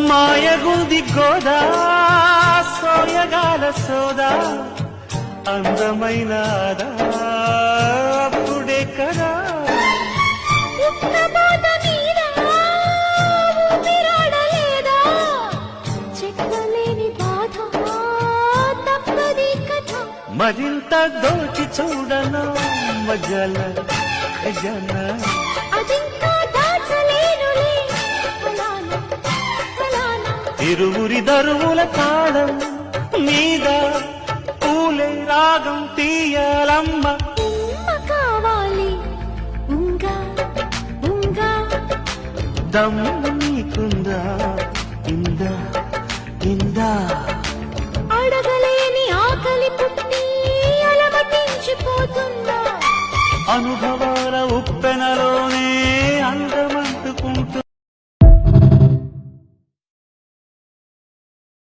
మాయగుంది గోదా సోయగాల సోదా అందమైన అప్పుడే కదా మరింత దోచి చూడను మజల ఖజన ఇరువురి దరువుల తాళం మీద పూలే రాగం తీయాలమ్మ కావాలి దమ్ము నీకుందా ఇందా ఇందా అడగలేని ఆకలి పుట్టి అలమటించిపోతున్నా అనుభవాల ఉప్పెనలోనే అందం